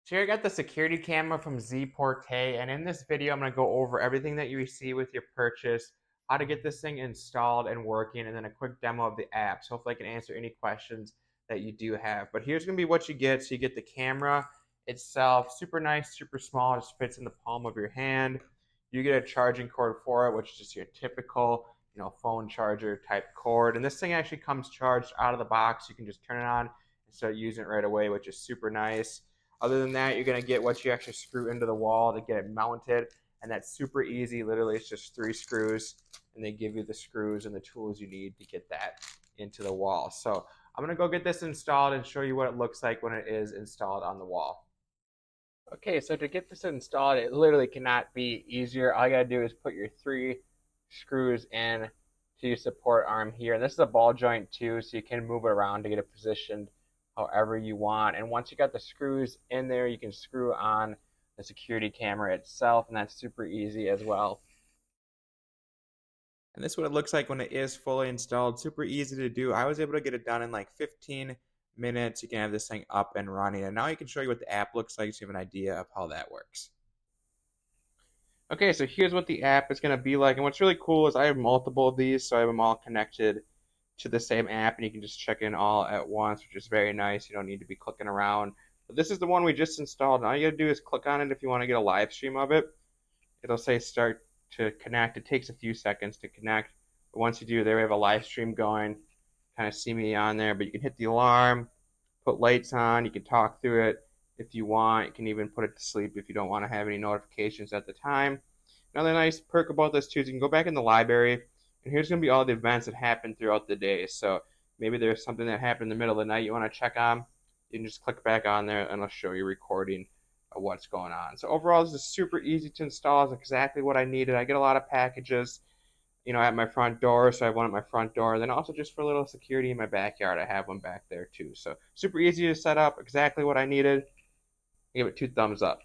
So here I got the security camera from Zeeporte, and in this video I'm going to go over everything that you receive with your purchase, how to get this thing installed and working, and then a quick demo of the app. So hopefully I can answer any questions that you do have. But here's going to be what you get. So you get the camera itself, super nice, super small, just fits in the palm of your hand. You get a charging cord for it, which is just your typical, phone charger type cord. And this thing actually comes charged out of the box. You can just turn it on and start using it right away, which is super nice. Other than that, you're going to get what you actually screw into the wall to get it mounted, and that's super easy. Literally, it's just 3 screws, and they give you the screws and the tools you need to get that into the wall. So I'm going to go get this installed and show you what it looks like when it is installed on the wall. Okay, so to get this installed, it literally cannot be easier. All you gotta do is put your 3 screws in to your support arm here. And this is a ball joint too, so you can move it around to get it positioned however you want. And once you got the screws in there, you can screw on the security camera itself, and that's super easy as well. And this is what it looks like when it is fully installed. Super easy to do. I was able to get it done in like 15 minutes. You can have this thing up and running. And now I can show you what the app looks like so you have an idea of how that works. Okay, so here's what the app is going to be like. And what's really cool is I have multiple of these, so I have them all connected to the same app, and you can just check in all at once, which is very nice. You don't need to be clicking around. But this is the one we just installed. And all you got to do is click on it if you want to get a live stream of it. It'll say start to connect. It takes a few seconds to connect. But once you do, there we have a live stream going. Kind of see me on there, but you can hit the alarm, put lights on, you can talk through it if you want. You can even put it to sleep if you don't want to have any notifications at the time. Another nice perk about this too is you can go back in the library, and here's going to be all the events that happen throughout the day. So maybe there's something that happened in the middle of the night you want to check on. You can just click back on there and it'll show you recording of what's going on. So overall, this is super easy to install. It's exactly what I needed. I get a lot of packages, at my front door, so I have one at my front door. And then also just for a little security in my backyard, I have one back there too. So super easy to set up, exactly what I needed. Give it 2 thumbs up.